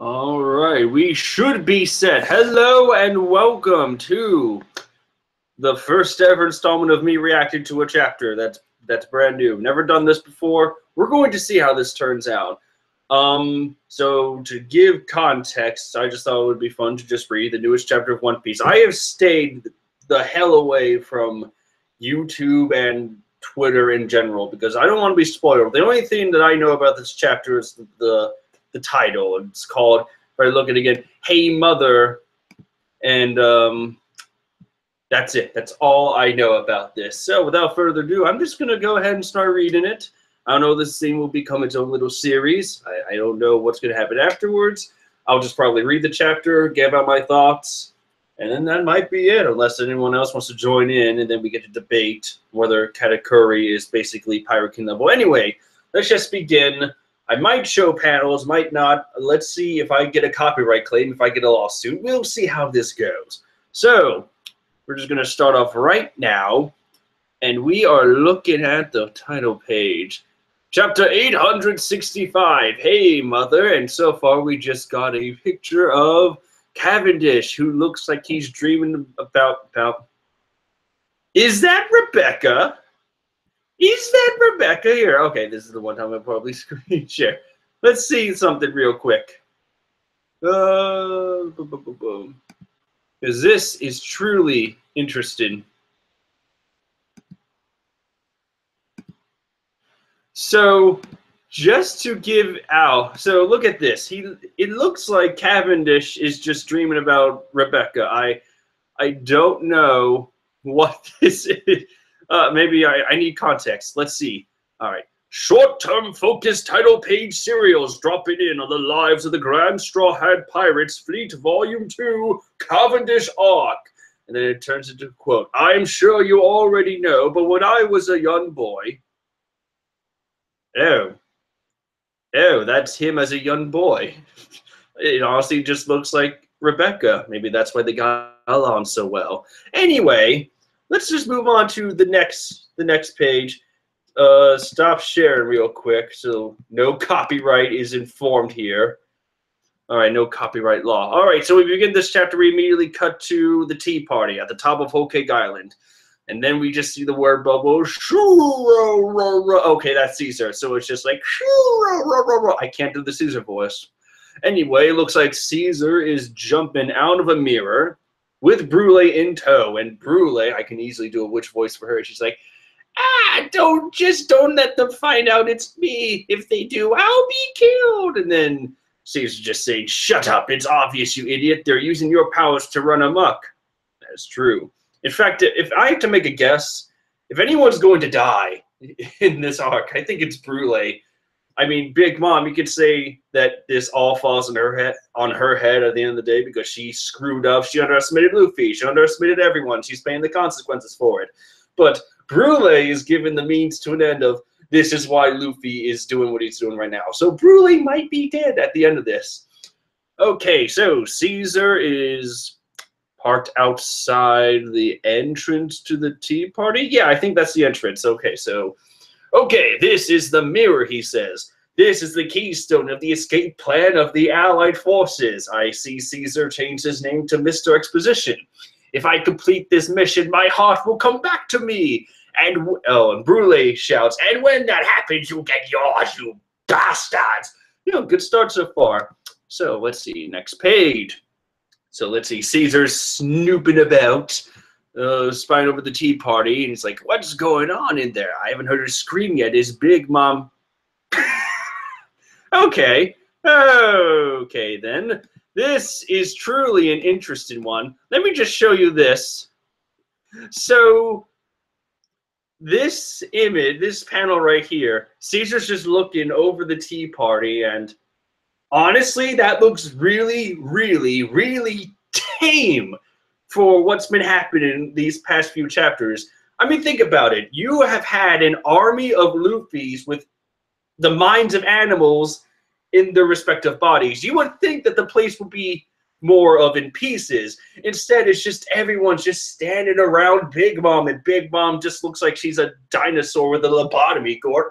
All right, we should be set. Hello and welcome to the first ever installment of me reacting to a chapter that's brand new. Never done this before. We're going to see how this turns out. So to give context, I just thought it would be fun to just read the newest chapter of One Piece. I have stayed the hell away from YouTube and Twitter in general because I don't want to be spoiled. The only thing that I know about this chapter is the title. It's called, if I look at it again, Hey Mother, and that's it. That's all I know about this. So without further ado, I'm just going to go ahead and start reading it. I don't know, this thing will become its own little series. I don't know what's going to happen afterwards. I'll just probably read the chapter, give out my thoughts, and then that might be it, unless anyone else wants to join in, and then we get to debate whether Katakuri is basically Pirate King level. Anyway, let's just begin. I might show panels, might not. Let's see if I get a copyright claim, if I get a lawsuit. We'll see how this goes. So, we're just going to start off right now, and we are looking at the title page. Chapter 865, Hey Mother, and so far we just got a picture of Cavendish, who looks like he's dreaming about... Is that Rebecca? Is that Rebecca here? Okay, this is the one time I'll probably screen share. Let's see something real quick. Because this is truly interesting. So, just to give out, so look at this. It looks like Cavendish is just dreaming about Rebecca. I don't know what this is. Maybe I need context. Let's see. All right. Short-term focused title page serials dropping in on the lives of the Grand Straw Hat Pirates Fleet Volume 2 Cavendish Arc. And then it turns into a quote. I'm sure you already know, but when I was a young boy... Oh, that's him as a young boy. It honestly just looks like Rebecca. Maybe that's why they got along so well. Anyway, let's just move on to the next page. Stop sharing real quick, so no copyright is informed here. All right, no copyright law. All right, so we begin this chapter. We immediately cut to the tea party at the top of Whole Cake Island. And then we just see the word bubble. Okay, that's Caesar. So it's just like, I can't do the Caesar voice. Anyway, it looks like Caesar is jumping out of a mirror with Brule in tow. And Brule, I can easily do a witch voice for her. She's like, don't let them find out it's me. If they do, I'll be killed. And then Caesar's just saying, shut up. It's obvious, you idiot. They're using your powers to run amok. That's true. In fact, if I have to make a guess, if anyone's going to die in this arc, I think it's Brule. I mean, Big Mom, you could say that this all falls on her head at the end of the day because she screwed up. She underestimated Luffy. She underestimated everyone. She's paying the consequences for it. But Brule is given the means to an end of this is why Luffy is doing what he's doing right now. So Brule might be dead at the end of this. Okay, so Caesar is parked outside the entrance to the tea party? Yeah, I think that's the entrance. Okay, this is the mirror, he says. This is the keystone of the escape plan of the Allied forces. I see Caesar change his name to Mr. Exposition. If I complete this mission, my heart will come back to me. And Brule shouts, and when that happens, you'll get yours, you bastards. You know, good start so far. So, let's see, next page. So let's see, Caesar's snooping about, spying over the tea party, and he's like, what's going on in there? I haven't heard her scream yet. Is Big Mom... Okay then. This is truly an interesting one. Let me just show you this. So, this image, this panel right here, Caesar's just looking over the tea party, and honestly, that looks really, really, really tame for what's been happening these past few chapters. I mean, think about it. You have had an army of Luffys with the minds of animals in their respective bodies. You would think that the place would be more of in pieces. Instead, it's just everyone's just standing around Big Mom, and Big Mom just looks like she's a dinosaur with a lobotomy going,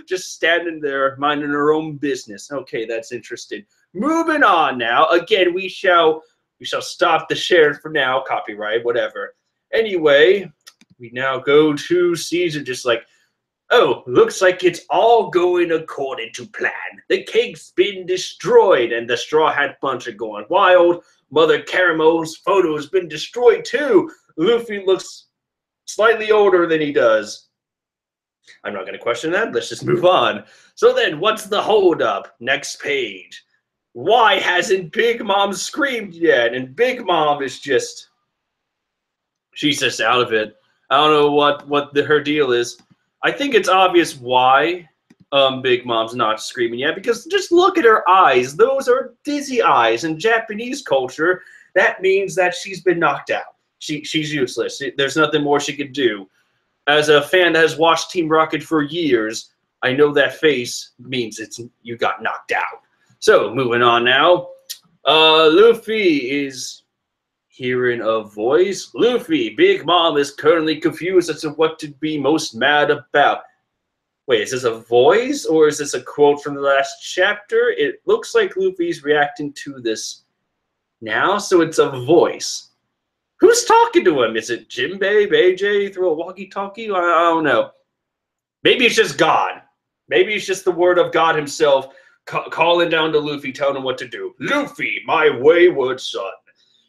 just standing there minding her own business. Okay, that's interesting. Moving on now. Again, we shall stop the share for now. Copyright, whatever. Anyway, we now go to Caesar, just like, oh, looks like it's all going according to plan. The cake's been destroyed, and the Straw Hat Bunch are going wild. Mother Caramel's photo has been destroyed too. Luffy looks slightly older than he does. I'm not going to question that. Let's just move on. So then, what's the holdup? Next page. Why hasn't Big Mom screamed yet? And Big Mom is just... she's just out of it. I don't know what her deal is. I think it's obvious why Big Mom's not screaming yet, because just look at her eyes. Those are dizzy eyes. In Japanese culture, that means that she's been knocked out. She's useless. There's nothing more she could do. As a fan that has watched Team Rocket for years, I know that face means you got knocked out. So, moving on now. Luffy is hearing a voice. Luffy, Big Mom is currently confused as to what to be most mad about. Wait, is this a voice or is this a quote from the last chapter? It looks like Luffy's reacting to this now, so it's a voice. Who's talking to him? Is it Jinbei, AJ through a walkie-talkie? I don't know. Maybe it's just God. Maybe it's just the word of God himself calling down to Luffy, telling him what to do. Luffy, my wayward son.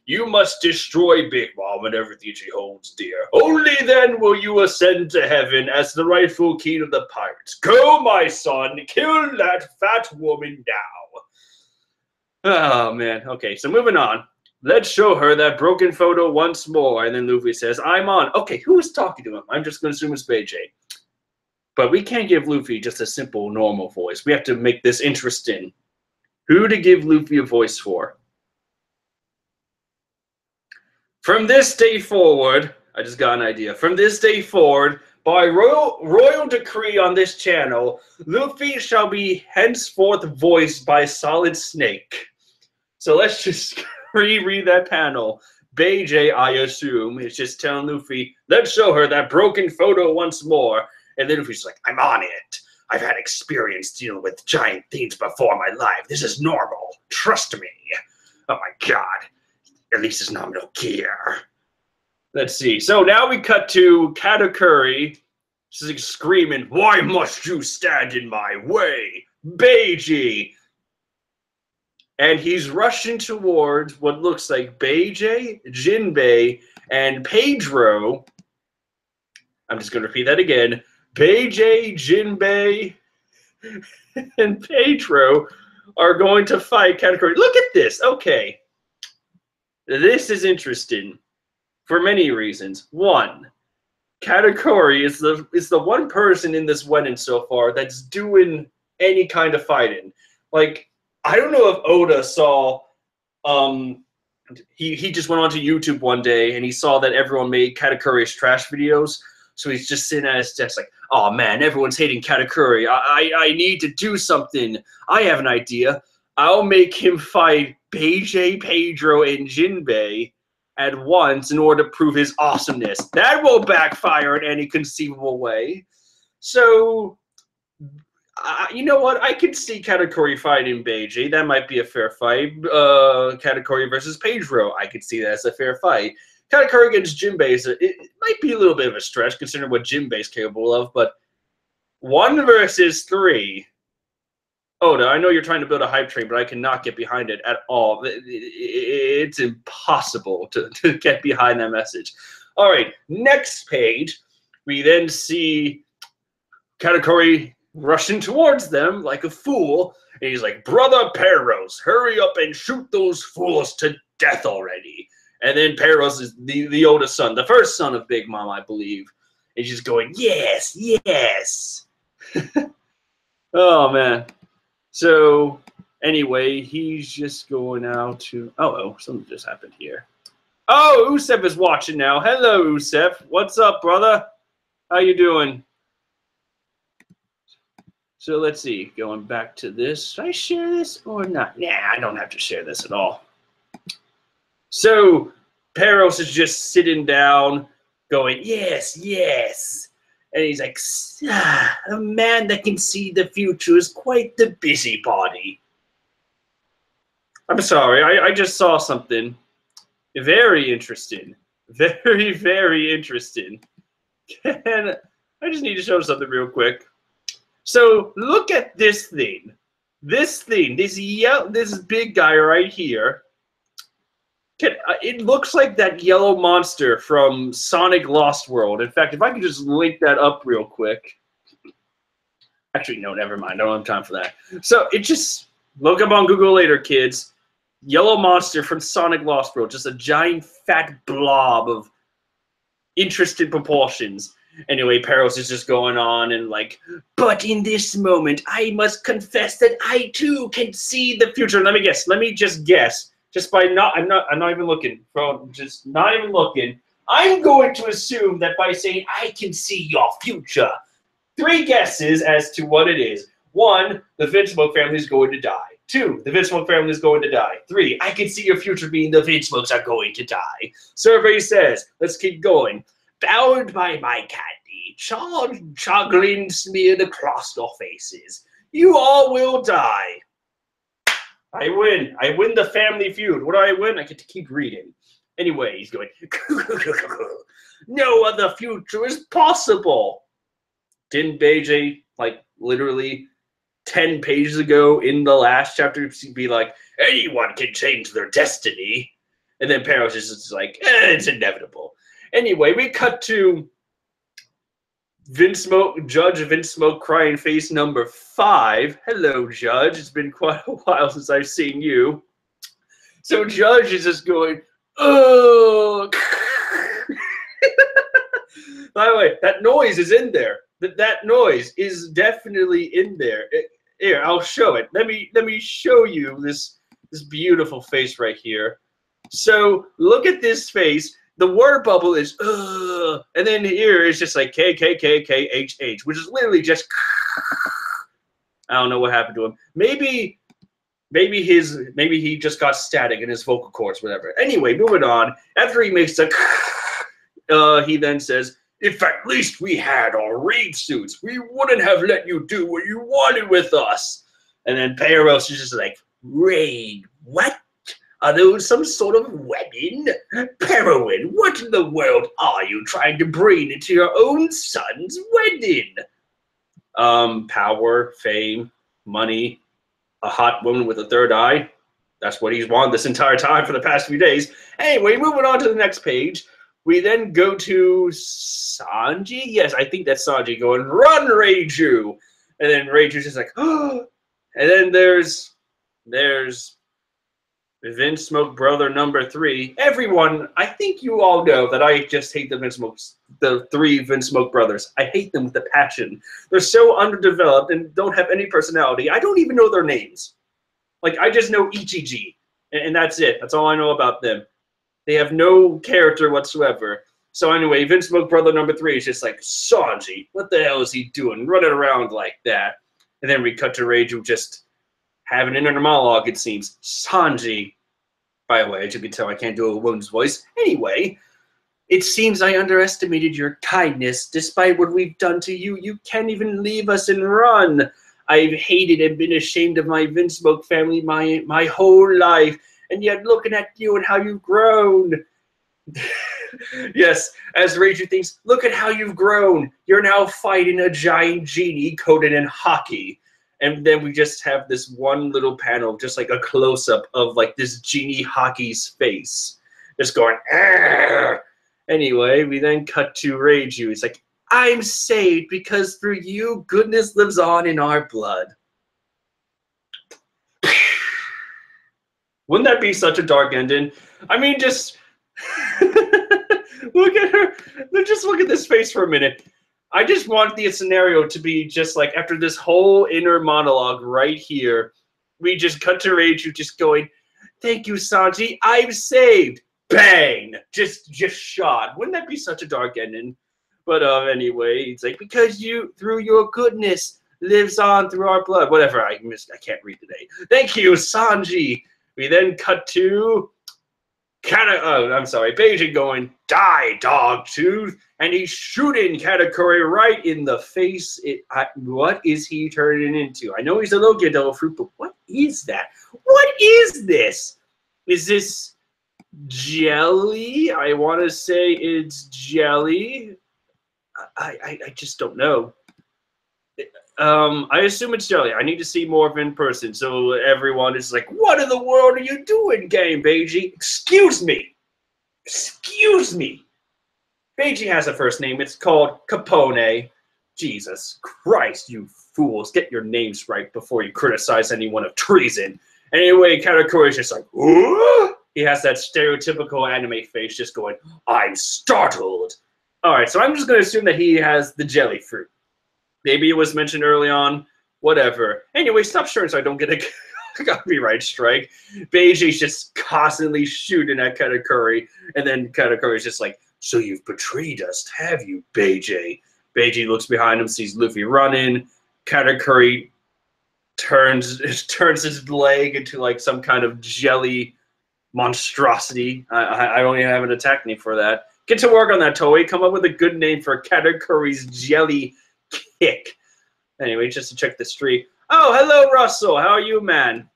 You must destroy Big Mom and everything she holds dear. Only then will you ascend to heaven as the rightful king of the pirates. Go, my son, kill that fat woman now. Oh, man. Okay, so moving on. Let's show her that broken photo once more. And then Luffy says, I'm on. Okay, who is talking to him? I'm just going to assume it's BJ. But we can't give Luffy just a simple, normal voice. We have to make this interesting. Who to give Luffy a voice for? From this day forward, I just got an idea. From this day forward, by royal decree on this channel, Luffy shall be henceforth voiced by Solid Snake. So let's just reread that panel. BJ, I assume, is just telling Luffy, let's show her that broken photo once more. And then Luffy's like, I'm on it. I've had experience dealing with giant things before in my life. This is normal. Trust me. Oh my god. At least it's nominal gear. Let's see. So now we cut to Katakuri screaming, why must you stand in my way? Beiji! And he's rushing towards what looks like Beiji, Jinbei, and Pedro. I'm just going to repeat that again. Beiji, Jinbei, and Pedro are going to fight Katakuri. Look at this. Okay. This is interesting for many reasons. One, Katakuri is the one person in this wedding so far that's doing any kind of fighting. Like, I don't know if Oda saw, he just went onto YouTube one day and he saw that everyone made Katakuri's trash videos. So he's just sitting at his desk like, oh man, everyone's hating Katakuri. I need to do something. I have an idea. I'll make him fight Beiji, Pedro, and Jinbei at once in order to prove his awesomeness. That will backfire in any conceivable way. So, you know what? I could see Katakuri fighting Beiji. That might be a fair fight. Katakuri versus Pedro. I could see that as a fair fight. Katakuri against Jinbei, it might be a little bit of a stretch considering what Jinbei's capable of, but 1 versus 3. Oda, I know you're trying to build a hype train, but I cannot get behind it at all. It's impossible to get behind that message. All right, next page, we then see Katakuri rushing towards them like a fool, and he's like, Brother Peros, hurry up and shoot those fools to death already. And then Peros is the oldest son, the first son of Big Mom, I believe. And she's going, yes, yes. Oh, man. So, anyway, he's just going out to... Oh, something just happened here. Oh, Usef is watching now. Hello, Usef. What's up, brother? How you doing? So, let's see. Going back to this. Should I share this or not? Nah, I don't have to share this at all. So, Peros is just sitting down, going, yes, yes. And he's like, a man that can see the future is quite the busybody. I'm sorry, I just saw something very interesting. Very, very interesting. And I just need to show something real quick. So look at this thing. This big guy right here. It looks like that yellow monster from Sonic Lost World. In fact, if I could just link that up real quick. Actually, no, never mind. I don't have time for that. So it just, look up on Google later, kids. Yellow monster from Sonic Lost World. Just a giant fat blob of interesting proportions. Anyway, Peros is just going on and like, but in this moment, I must confess that I too can see the future. Let me just guess. Just by I'm not even looking. Just not even looking. I'm going to assume that by saying I can see your future. 3 guesses as to what it is. 1, the Vinsmoke family is going to die. 2, the Vinsmoke family is going to die. 3, I can see your future being the Vinsmokes are going to die. Survey says, let's keep going. Bound by my candy, charred, juggling, smeared across your faces. You all will die. I win. I win the family feud. What do I win? I get to keep reading. Anyway, he's going, no other future is possible. Didn't BJ, like, literally 10 pages ago in the last chapter be like, anyone can change their destiny? And then Peros is just like, it's inevitable. Anyway, we cut to Judge Vinsmoke crying face number 5. Hello, Judge. It's been quite a while since I've seen you. So Judge is just going, oh. By the way, that noise is in there. That noise is definitely in there. Here, I'll show it. Let me show you this beautiful face right here. So look at this face. The word bubble is and then here is just like K K K K H H, which is literally just. I don't know what happened to him. Maybe he just got static in his vocal cords, whatever. Anyway, moving on. After he makes the, he then says, "If at least we had our raid suits, we wouldn't have let you do what you wanted with us." And then Peros is just like, "Raid? What? Are those some sort of weapon? Heroin, what in the world are you trying to bring into your own son's wedding?" Power, fame, money, a hot woman with a third eye. That's what he's wanted this entire time for the past few days. Anyway, moving on to the next page. We then go to Sanji. Yes, I think that's Sanji going, "Run, Reiju!" And then Reiju's just like, oh. And then there's Vinsmoke brother number 3. Everyone, I think you all know that I just hate the 3 Vinsmoke brothers. I hate them with a passion. They're so underdeveloped and don't have any personality. I don't even know their names. Like, I just know Ichiji, and that's it. That's all I know about them. They have no character whatsoever. So anyway, Vinsmoke brother number 3 is just like, Sanji, what the hell is he doing? Running around like that. And then we cut to Reiju just having an inner monologue, it seems. Sanji. By the way, as you can tell, I can't do a woman's voice. Anyway, it seems I underestimated your kindness. Despite what we've done to you, you can't even leave us and run. I've hated and been ashamed of my Vinsmoke family my whole life. And yet looking at you and how you've grown. Yes, as Reiju thinks, look at how you've grown. You're now fighting a giant genie coated in hockey. And then we just have this one little panel, just like a close-up of like this genie hockey's face. Just going, argh. Anyway, we then cut to Reiju. It's like, I'm saved because through you, goodness lives on in our blood. Wouldn't that be such a dark ending? I mean, just look at her. Just look at this face for a minute. I just want the scenario to be just like after this whole inner monologue right here, we just cut to Reiju just going, "Thank you, Sanji. I'm saved." Bang! Just shot. Wouldn't that be such a dark ending? But anyway, it's like, because you, through your goodness, lives on through our blood. Whatever. I can't read today. Thank you, Sanji. We then cut to I'm sorry, Beijing going, die, dog tooth, and he's shooting Katakuri right in the face. What is he turning into? I know he's a Logia Devil Fruit, but what is that? What is this? Is this jelly? I want to say it's jelly. I just don't know. I assume it's jelly. I need to see more of it in person, so everyone is like, what in the world are you doing, Game Beiji? Excuse me. Excuse me. Beiji has a first name. It's called Capone. Jesus Christ, you fools. Get your names right before you criticize anyone of treason. Anyway, Katakuri is just like, ooh! He has that stereotypical anime face just going, I'm startled. All right, so I'm just going to assume that he has the jelly fruit. Maybe it was mentioned early on. Whatever. Anyway, stop sharing so I don't get a copyright strike. Beiji's just constantly shooting at Katakuri. And then Katakuri's just like, so you've betrayed us, have you, Beiji? Beiji looks behind him, sees Luffy running. Katakuri turns his leg into like some kind of jelly monstrosity. I don't even have an attack name for that. Get to work on that, Toei. Come up with a good name for Katakuri's jelly kick. Anyway, just to check the streak. Oh, hello, Russell. How are you, man?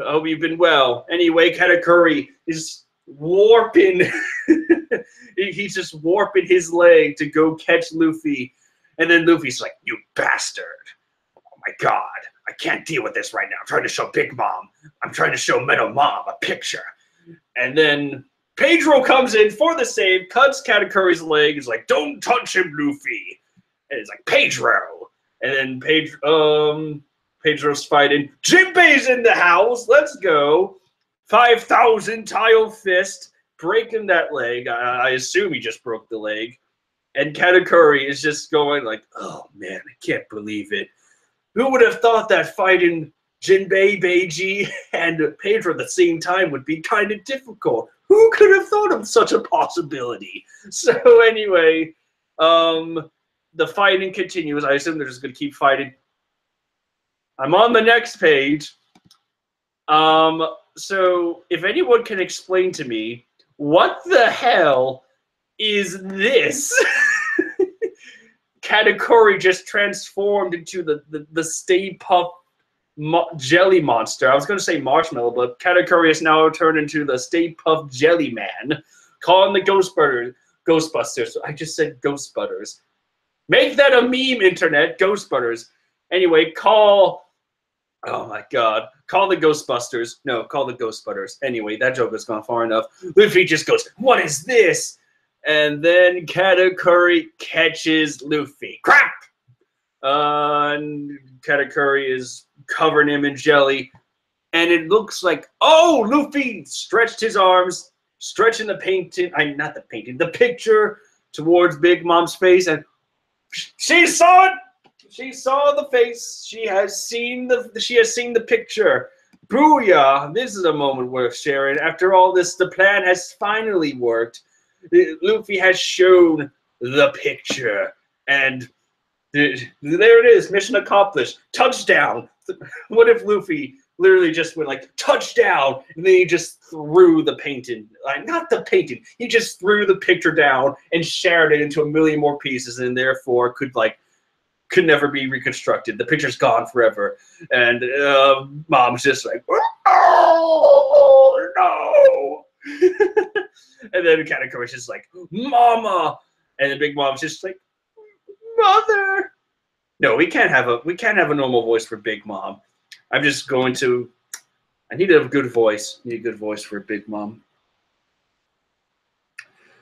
I hope you've been well. Anyway, Katakuri is warping. He's just warping his leg to go catch Luffy. And then Luffy's like, you bastard. Oh, my God. I can't deal with this right now. I'm trying to show Big Mom. I'm trying to show Metal Mom a picture. And then Pedro comes in for the save, cuts Katakuri's leg. He's like, don't touch him, Luffy. And it's like, Pedro. And then Pedro's fighting. Jinbei's in the house. Let's go. 5,000 tile fist. Breaking that leg. I assume he just broke the leg. And Katakuri is just going like, oh, man, I can't believe it. Who would have thought that fighting Jinbei, Beiji, and Pedro at the same time would be kind of difficult? Who could have thought of such a possibility? So anyway, the fighting continues. I assume they're just going to keep fighting. I'm on the next page. So if anyone can explain to me, what the hell is this? Katakuri just transformed into the Stay Puft Jelly Monster. I was going to say Marshmallow, but Katakuri has now turned into the Stay Puft Jelly Man. Calling the Ghostbusters. I just said Ghostbusters. Make that a meme, internet. Ghostbusters. Anyway, call... Oh my God. Call the Ghostbusters. No, call the Ghostbusters. Anyway, that joke has gone far enough. Luffy just goes, what is this? And then Katakuri catches Luffy. Crap! And Katakuri is covering him in jelly. And it looks like, oh, Luffy stretched his arms, stretching the painting, not the painting, the picture towards Big Mom's face. And she saw it. She saw the face. She has seen the picture. Booyah! This is a moment worth sharing. After all this, the plan has finally worked. Luffy has shown the picture. And there it is. Mission accomplished. Touchdown. What if Luffy literally just went like, touchdown, and then he just threw the painting. Not the painting. He just threw the picture down and shattered it into a million more pieces, and therefore could never be reconstructed. The picture's gone forever. And Mom's just like, oh, no. And then Katakuri's just like, Mama. And then Big Mom's just like, Mother. No, we can't have a normal voice for Big Mom. I'm just going to, I need a good voice. I need a good voice for Big Mom.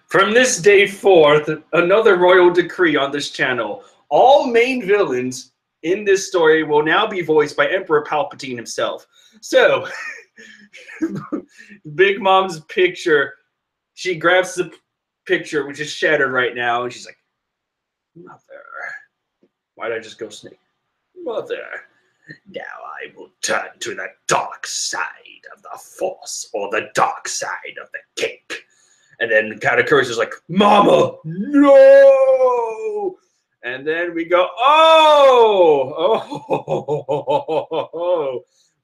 From this day forth, another royal decree on this channel. All main villains in this story will now be voiced by Emperor Palpatine himself. So, Big Mom's picture, she grabs the picture, which is shattered right now, and she's like, Mother. Why did I just go snake? Mother. Now I will turn to the dark side of the Force, or the dark side of the cake. And then Katakuri's just like, Mama, no! And then we go, oh,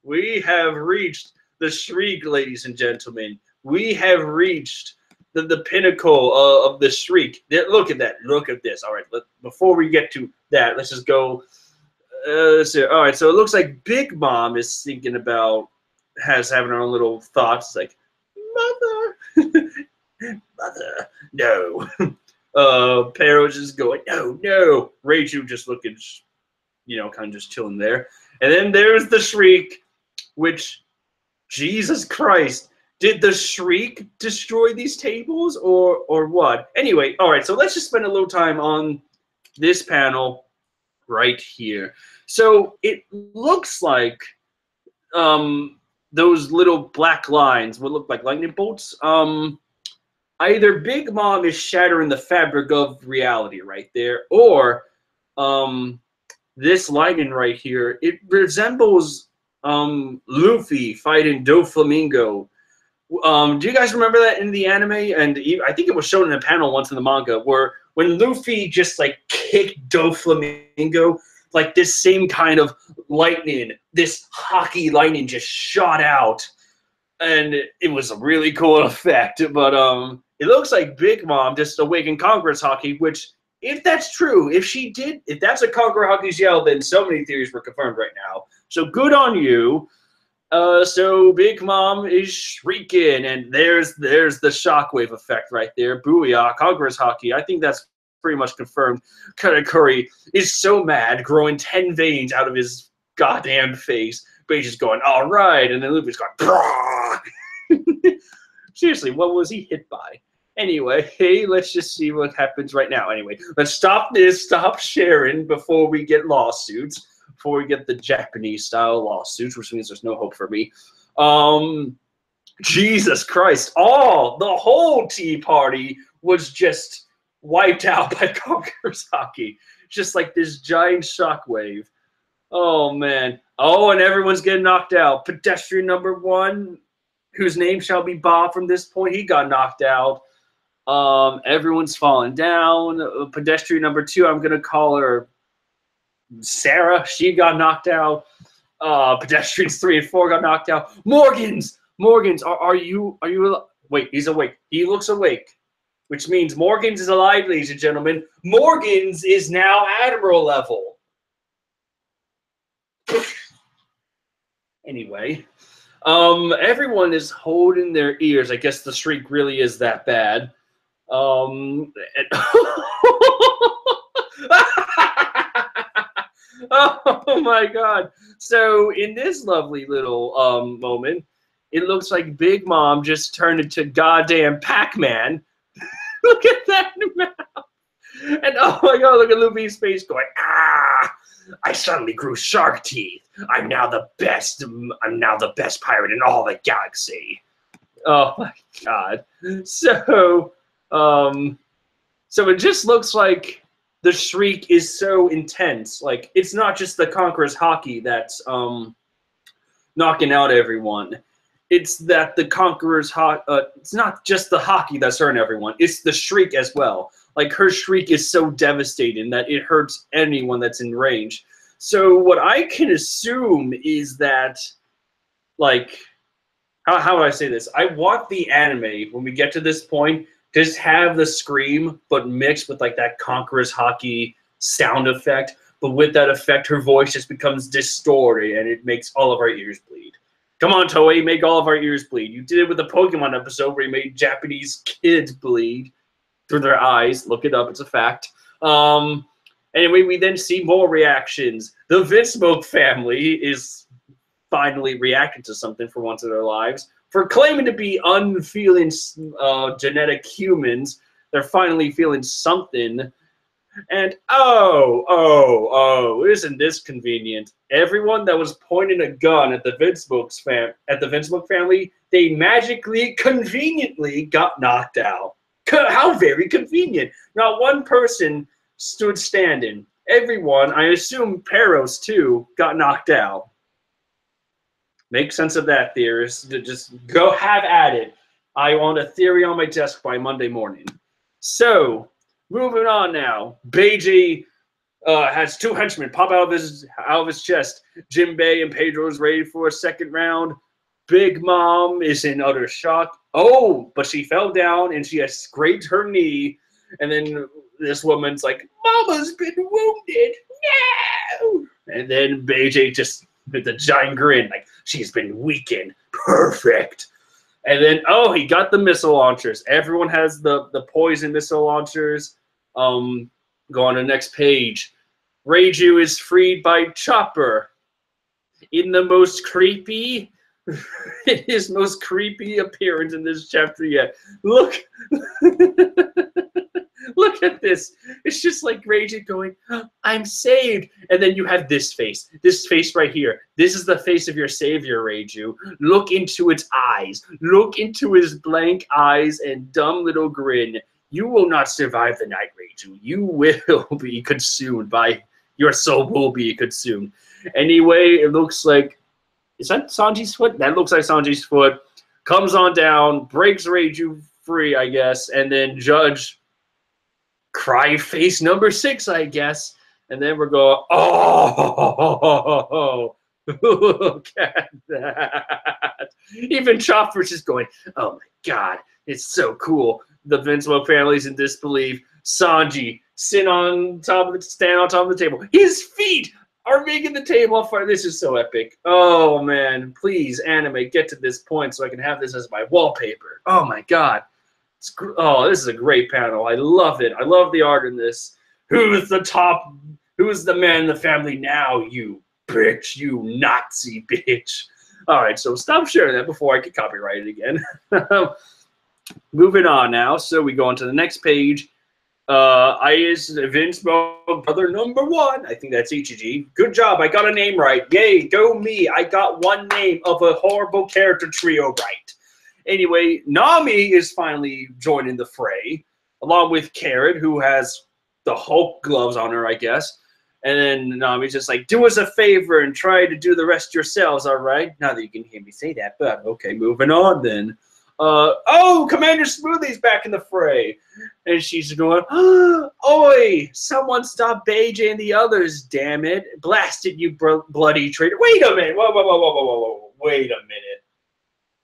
we have reached the shriek, ladies and gentlemen. We have reached the pinnacle of the shriek. Look at that. Look at this. All right, before we get to that, let's just go. Let's see. All right, so it looks like Big Mom is thinking about, having her own little thoughts. Like, mother, mother, no. Pero's just going, no, no. Rachel just looking, kind of just chilling there. And then there's the shriek, which, Jesus Christ, did the shriek destroy these tables or what? Anyway, all right, so let's just spend a little time on this panel right here. So it looks like those little black lines would look like lightning bolts. Either Big Mom is shattering the fabric of reality right there, or this lightning right here, it resembles Luffy fighting Doflamingo. Do you guys remember that in the anime? And I think it was shown in a panel once in the manga where when Luffy just like kicked Doflamingo, like this same kind of lightning, this hockey lightning just shot out, and it was a really cool effect. But it looks like Big Mom just awakened Conqueror's Haki, which, if that's true, if that's a Conqueror Haki's yell, then so many theories were confirmed right now. So good on you. So Big Mom is shrieking, and there's the shockwave effect right there. Booyah, Conqueror's Haki. I think that's pretty much confirmed. Katakuri is so mad, growing 10 veins out of his goddamn face. But he's just going, all right, and then Luffy's going, brah! Seriously, what was he hit by? Anyway, hey, let's just see what happens right now. Anyway, let's stop sharing before we get lawsuits. Before we get the Japanese-style lawsuits, which means there's no hope for me. Jesus Christ. The whole tea party was just wiped out by Conqueror's Haki. Just like this giant shockwave. Oh, man. Oh, and everyone's getting knocked out. Pedestrian number 1, whose name shall be Bob from this point, he got knocked out. Everyone's falling down. Pedestrian number 2, I'm going to call her Sarah, she got knocked out. Pedestrians 3 and 4 got knocked out. Morgans, are you? Wait, he's awake. He looks awake, which means Morgans is alive, ladies and gentlemen. Morgans is now Admiral level. Anyway, everyone is holding their ears. I guess the shriek really is that bad. Oh my God. So in this lovely little moment, it looks like Big Mom just turned into goddamn Pac-Man. Look at that mouth. And oh my God, look at Luffy's face going, ah! I suddenly grew shark teeth. I'm now the best pirate in all the galaxy. Oh my God. So it just looks like the shriek is so intense. Like, it's not just the Conqueror's Haki that's knocking out everyone. It's that the Conqueror's it's not just the Haki that's hurting everyone. It's the shriek as well. Like, her shriek is so devastating that it hurts anyone that's in range. So what I can assume is that, like, how would I say this? I want the anime, when we get to this point, just have the scream, but mixed with like that Conqueror's Haki sound effect. But with that effect, her voice just becomes distorted, and it makes all of our ears bleed. Come on, Toei, make all of our ears bleed. You did it with the Pokemon episode where you made Japanese kids bleed through their eyes. Look it up; it's a fact. Anyway, we then see more reactions. The Vinsmoke family is finally reacting to something for once in their lives. For claiming to be unfeeling genetic humans, they're finally feeling something. And isn't this convenient? Everyone that was pointing a gun at the Vinsmoke family, they magically, conveniently got knocked out. How very convenient! Not one person stood standing. Everyone, I assume Peros too, got knocked out. Make sense of that, theorists. Just go have at it. I want a theory on my desk by Monday morning. So, moving on now. Beiji has 2 henchmen pop out of his chest. Jinbei and Pedro is ready for a second round. Big Mom is in utter shock. Oh, but she fell down and she has scraped her knee. And then this woman's like, Mama's been wounded. No! And then AJ just with a giant grin, like, she's been weakened. Perfect. And then, oh, he got the missile launchers. Everyone has the poison missile launchers. Go on to the next page. Reiju is freed by Chopper in the most creepy, his most creepy appearance in this chapter yet. Look, look at this. It's just like Reiju going, I'm saved. And then you have this face right here. This is the face of your savior, Reiju. Look into its eyes. Look into his blank eyes and dumb little grin. You will not survive the night, Reiju. You will be consumed by, your soul will be consumed. Anyway, it looks like, is that Sanji's foot? That looks like Sanji's foot. Comes on down, breaks Reiju free, I guess, and then Judge cry face number 6, I guess. And then we're going, oh, look at that. Even Chopper's just going, oh my God, it's so cool. The Vinsmoke family's in disbelief. Sanji, stand on top of the table. His feet are making the table on fire. This is so epic. Oh man, please anime, get to this point so I can have this as my wallpaper. Oh my God. Oh, this is a great panel. I love it. I love the art in this. Who's the man in the family now, you bitch, you Nazi bitch. All right, so stop sharing that before I get copyrighted again. Moving on now. So we go on to the next page. I is Vinsmoke brother number 1. I think that's Ichiji. Good job. I got a name right. Yay, go me. I got one name of a horrible character trio right. Anyway, Nami is finally joining the fray, along with Carrot, who has the Hulk gloves on her, I guess. And then Nami's just like, do us a favor and try to do the rest yourselves, all right? Now that you can hear me say that, but okay, moving on then. Oh, Commander Smoothie's back in the fray. And she's going, oh, oi, someone stop Beijing and the others, damn it. Blast it, you bloody traitor. Wait a minute. Whoa. Wait a minute.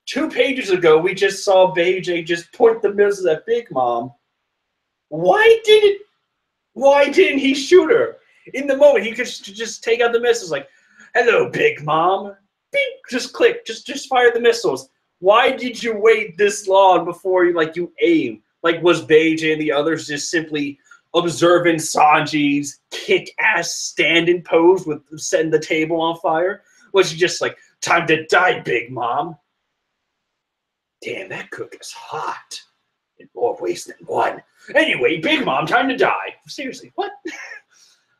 2 pages ago, we just saw Beijing just point the missiles at Big Mom. Why didn't he shoot her? In the moment, he could just take out the missiles like, hello, Big Mom. Beep, just click, just fire the missiles. Why did you wait this long before you aim? Like, was Beijing and the others just simply observing Sanji's kick-ass stand-in pose with setting the table on fire? Was he just like, time to die, Big Mom? Damn, that cook is hot. In more ways than one. Anyway, Big Mom, time to die. Seriously, what?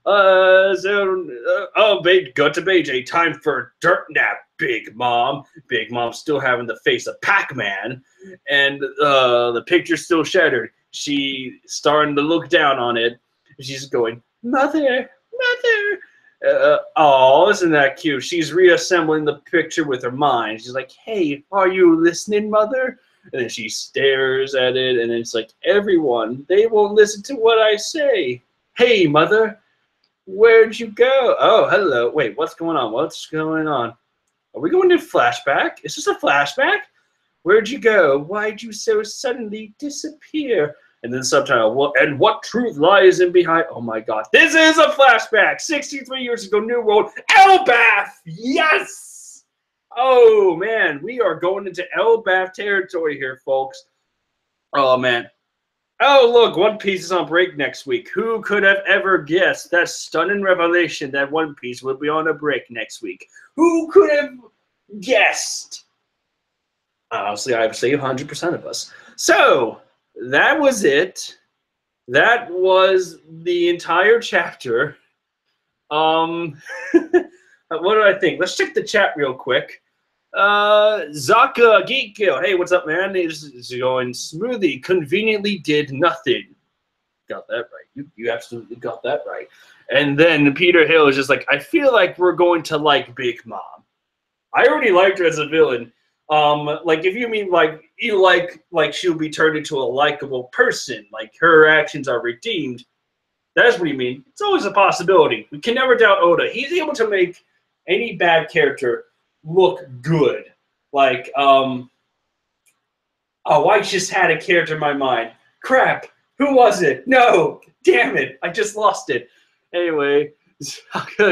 Go to Beijing. Time for dirt nap, Big Mom. Big Mom's still having the face of Pac-Man, and the picture's still shattered. She's starting to look down on it. She's going, Mother. Oh, isn't that cute? She's reassembling the picture with her mind. She's like, hey, are you listening, Mother? And then she stares at it, and it's like, everyone, they won't listen to what I say. Hey, Mother. Where'd you go? Oh, hello. Wait, what's going on? What's going on? Are we going to flashback? Is this a flashback? Where'd you go? Why'd you so suddenly disappear? And then subtitle, what truth lies in behind? Oh my God, this is a flashback. 63 years ago, New World, Elbaf. Yes. Oh man, we are going into Elbaf territory here, folks. Oh man. Oh, look, One Piece is on break next week. Who could have ever guessed that stunning revelation that One Piece would be on a break next week? Who could have guessed? Honestly, I would say 100% of us. So, that was it. That was the entire chapter. What do I think? Let's check the chat real quick. Zaka Geek Guild. Hey, what's up, man? It's going Smoothie. Conveniently did nothing. Got that right. You absolutely got that right. And then Peter Hill is just like, I feel like we're going to like Big Mom. I already liked her as a villain. Like if you mean like you like she'll be turned into a likable person, like her actions are redeemed. That's what you mean. It's always a possibility. We can never doubt Oda. He's able to make any bad character look good. Like Oh, I just had a character in my mind. Crap. Who was it? No. Damn it. I just lost it. Anyway,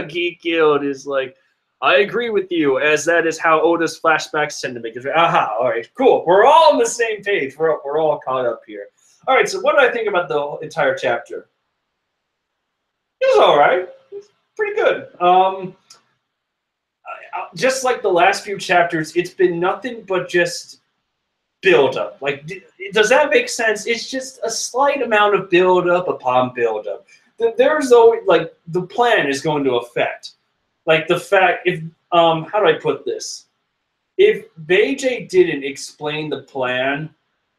Geek Guild is like, I agree with you, as that is how Oda's flashbacks tend to make it. Aha, all right, cool. We're all on the same page. We're all caught up here. All right, so what do I think about the entire chapter? It was all right. It's pretty good. Just like the last few chapters, it's been nothing but just build up. Like, does that make sense? It's just a slight amount of build up upon build up. There's always, like, the plan is going to affect. Like, the fact, if, how do I put this? If BJ didn't explain the plan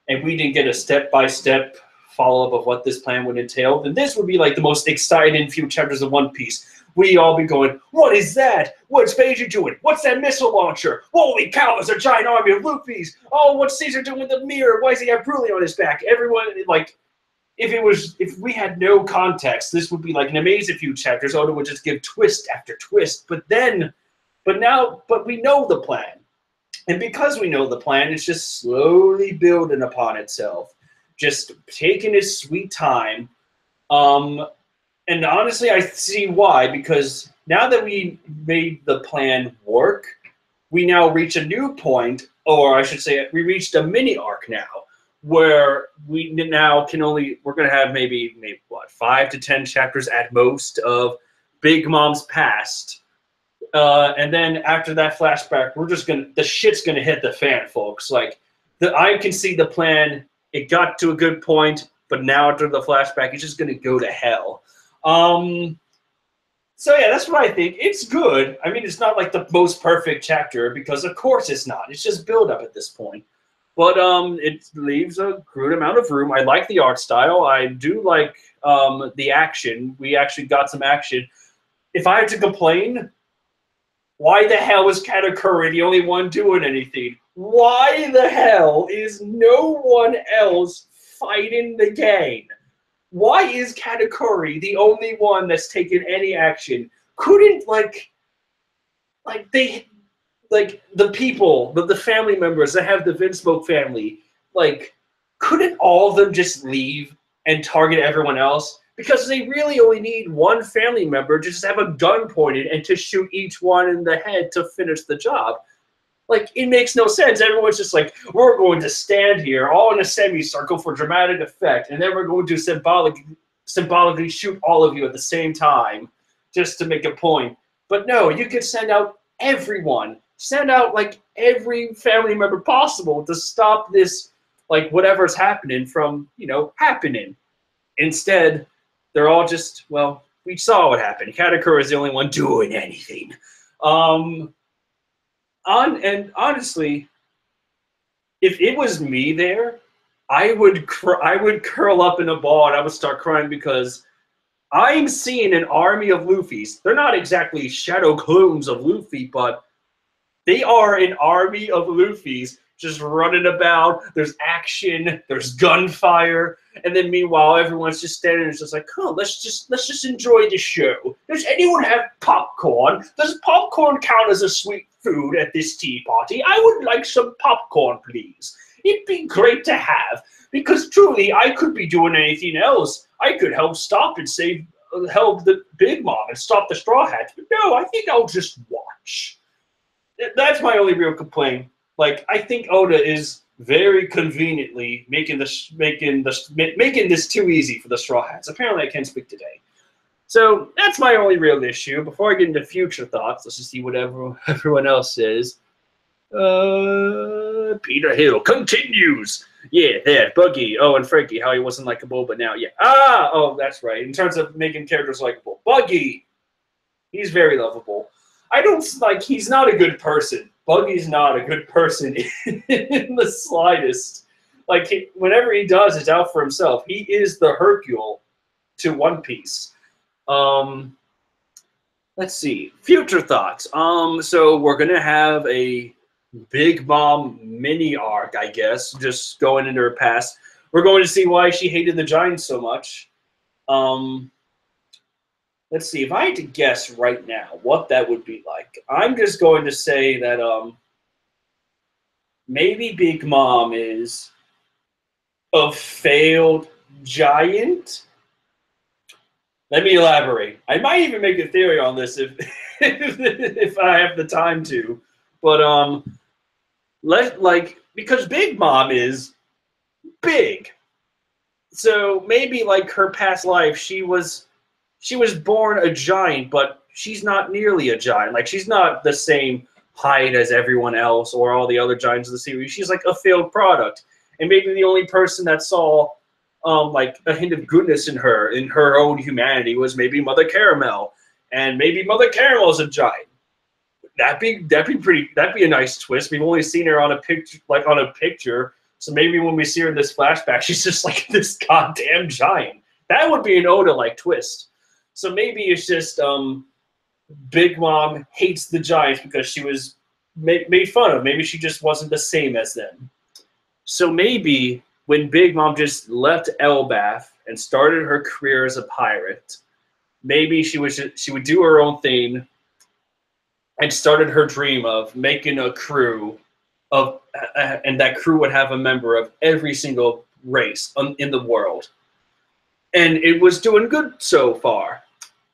and we didn't get a step-by-step follow-up of what this plan would entail, then this would be like the most exciting few chapters of One Piece. We all be going, what is that? What's BJ doing? What's that missile launcher? Holy cow, there's a giant army of Luffy's. Oh, what's Caesar doing with the mirror? Why does he have Broly on his back? Everyone, like, if we had no context, this would be like an amazing few chapters. Oda would just give twist after twist. But we know the plan. And because we know the plan, it's just slowly building upon itself. Just taking its sweet time. And honestly, I see why, because now that we made the plan work, we now reach a new point, or I should say, we reached a mini arc now, where we now can only, we're going to have maybe what, 5 to 10 chapters at most of Big Mom's past. And then after that flashback, the shit's going to hit the fan, folks. Like, I can see the plan, it got to a good point, but now after the flashback, it's just going to go to hell. So yeah, that's what I think. It's good. I mean, it's not like the most perfect chapter, because of course it's not. It's just build up at this point. But it leaves a good amount of room. I like the art style. I do like the action. We actually got some action. If I had to complain, why the hell is Katakuri the only one doing anything? Why the hell is no one else fighting the gang? Why is Katakuri the only one that's taken any action? Couldn't, the people, the family members that have the Vinsmoke family, like, couldn't all of them just leave and target everyone else? Because they really only need one family member to just have a gun pointed and to shoot each one in the head to finish the job. Like, it makes no sense. Everyone's just like, we're going to stand here all in a semicircle for dramatic effect, and then we're going to symbolically shoot all of you at the same time just to make a point. But no, you could send out everyone. Send out, like, every family member possible to stop this, like, whatever's happening from, happening. Instead, they're all just, well, we saw what happened. Katakuri is the only one doing anything. And honestly, if it was me there, I would curl up in a ball and I would start crying, because I'm seeing an army of Luffy's. They're not exactly shadow clones of Luffy, but they are an army of Luffy's just running about. There's action, there's gunfire, and then meanwhile everyone's just standing and just like, oh, let's just enjoy the show. Does anyone have popcorn? Does popcorn count as a sweet food at this tea party? I would like some popcorn, please. It'd be great to have, because truly I could be doing anything else. I could help stop and help the Big Mom and stop the Straw Hats, but no, I think I'll just watch. That's my only real complaint. Like, I think Oda is very conveniently making this too easy for the Straw Hats. Apparently, I can't speak today. So that's my only real issue. Before I get into future thoughts, let's just see what everyone else says. Peter Hill continues. Yeah, there. Buggy. Oh, and Frankie, how he wasn't likable, but now, yeah. Oh, that's right. In terms of making characters likable. Buggy. He's very lovable. He's not a good person. Buggy's not a good person in the slightest. Like, whenever he does, it's out for himself. He is the Hercule to One Piece. Let's see. Future thoughts. So we're going to have a Big Mom mini arc, I guess, just going into her past. We're going to see why she hated the Giants so much. Let's see, if I had to guess right now what that would be like, I'm just going to say that maybe Big Mom is a failed giant? Let me elaborate. I might even make a theory on this if if I have the time to. But because Big Mom is big, so maybe like her past life, she was born a giant, but she's not nearly a giant. Like she's not the same height as everyone else or all the other giants of the series. She's like a failed product, and maybe the only person that saw like a hint of goodness in her own humanity was maybe Mother Caramel, and maybe Mother Caramel's a giant. That'd be a nice twist. We've only seen her on a picture, so maybe when we see her in this flashback, she's just like this goddamn giant. That would be an Oda-like twist. So maybe it's just Big Mom hates the giants because she was made fun of. Maybe she just wasn't the same as them. So maybe when Big Mom just left Elbaf and started her career as a pirate, maybe she would do her own thing and started her dream of making a crew of, and that crew would have a member of every single race in the world. And it was doing good so far.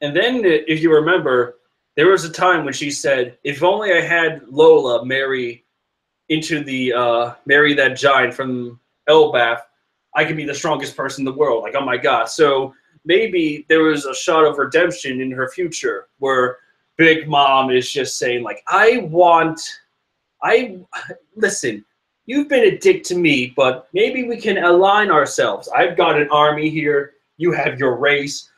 And then, if you remember, there was a time when she said, if only I had Lola marry that giant from Elbaf, I could be the strongest person in the world. Like, oh my God. So maybe there was a shot of redemption in her future where Big Mom is just saying, like, listen, you've been a dick to me, but maybe we can align ourselves. I've got an army here. You have your race.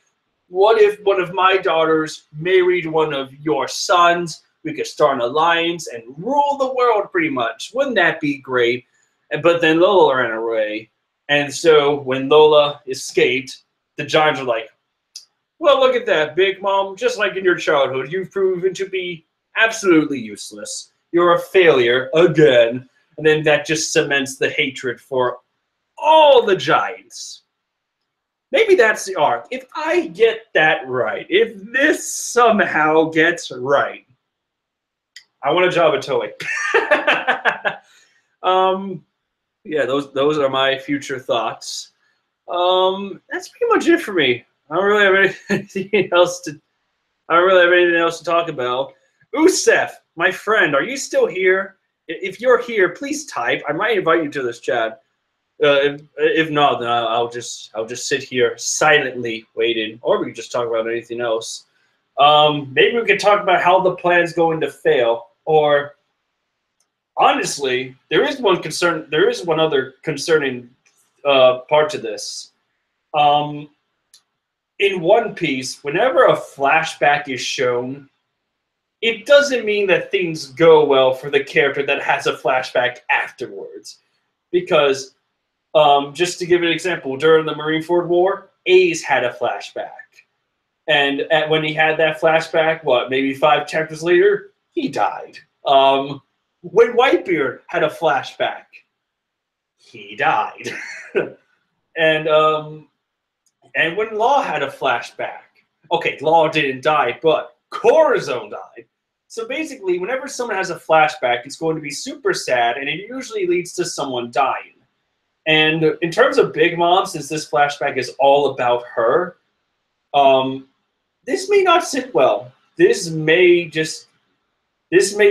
What if one of my daughters married one of your sons? We could start an alliance and rule the world pretty much. Wouldn't that be great? But then Lola ran away. And so when Lola escaped, the giants were like, well, look at that, Big Mom. Just like in your childhood, you've proven to be absolutely useless. You're a failure again. And then that just cements the hatred for all the giants. Maybe that's the arc. If I get that right, if this somehow gets right, I want a job at Toei. Yeah, those are my future thoughts. That's pretty much it for me. I don't really have anything else to talk about. Usef, my friend, are you still here? If you're here, please type. I might invite you to this chat. If not, then I'll just sit here silently waiting, or we can just talk about anything else. Maybe we could talk about how the plan's going to fail, or honestly, there is one other concerning part to this. In One Piece, whenever a flashback is shown, it doesn't mean that things go well for the character that has a flashback afterwards, because just to give an example, during the Marineford War, Ace had a flashback. And when he had that flashback, maybe 5 chapters later, he died. When Whitebeard had a flashback, he died. And when Law had a flashback, okay, Law didn't die, but Corazon died. So basically, whenever someone has a flashback, it's going to be super sad, and it usually leads to someone dying. And in terms of Big Mom, since this flashback is all about her, this may not sit well. This may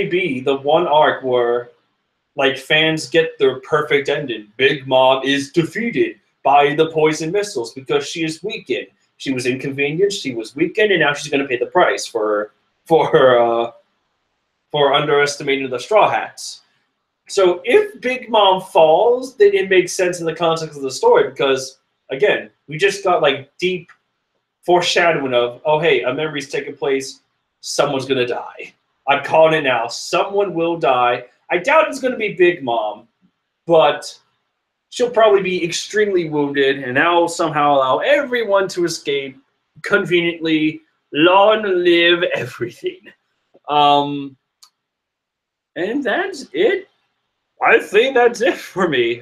be the one arc where, like, fans get their perfect ending. Big Mom is defeated by the poison missiles because she is weakened. She was inconvenienced, she was weakened, and now she's going to pay the price for underestimating the Straw Hats. So if Big Mom falls, then it makes sense in the context of the story because, again, we just got like deep foreshadowing of, oh, hey, a memory's taking place, someone's going to die. I'm calling it now. Someone will die. I doubt it's going to be Big Mom, but she'll probably be extremely wounded, and that will somehow allow everyone to escape conveniently. Long live everything. And that's it. I think that's it for me.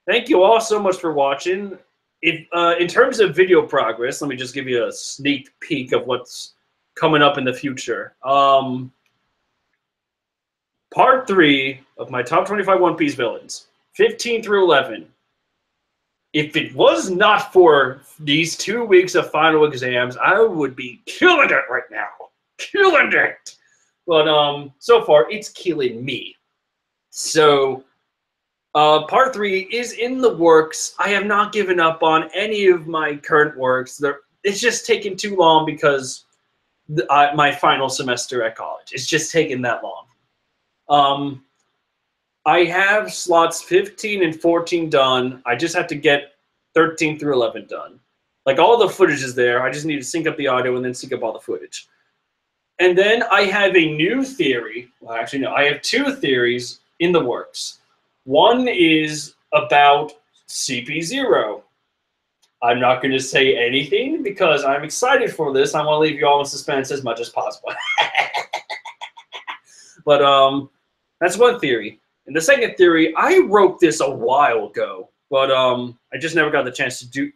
Thank you all so much for watching. If in terms of video progress, let me just give you a sneak peek of what's coming up in the future. Part 3 of my top 25 One Piece villains, 15 through 11. if it was not for these 2 weeks of final exams, I would be killing it right now. Killing it. But so far, it's killing me. So part 3 is in the works. I have not given up on any of my current works. It's just taken too long because my final semester at college. It's just taken that long. I have slots 15 and 14 done. I just have to get 13 through 11 done. Like, all the footage is there. I just need to sync up the audio and then sync up all the footage. And then I have a new theory. Well, actually, no. I have 2 theories in the works. One is about CP0. I'm not going to say anything because I'm excited for this. I want to leave you all in suspense as much as possible. But that's one theory. And the second theory, I wrote this a while ago, but I just never got the chance to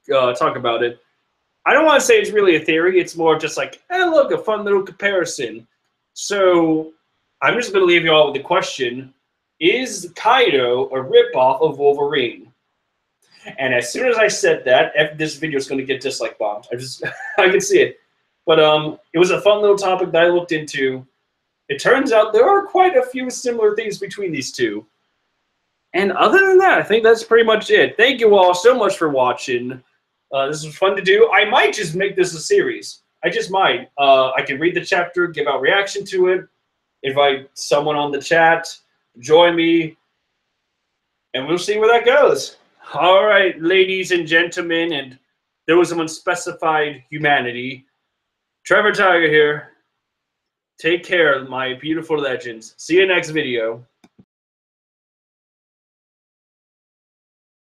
talk about it. I don't want to say it's really a theory. It's more just like, hey, look, a fun little comparison. So I'm just going to leave you all with the question, is Kaido a ripoff of Wolverine? And as soon as I said that, this video is going to get dislike bombed. I can see it. But it was a fun little topic that I looked into. It turns out there are quite a few similar things between these two. And other than that, I think that's pretty much it. Thank you all so much for watching. This was fun to do. I might just make this a series. I just might. I can read the chapter, give out reaction to it, invite someone on the chat, join me, and we'll see where that goes. All right, ladies and gentlemen, and there was some unspecified humanity. Trevor Tiger here. Take care, my beautiful legends. See you next video.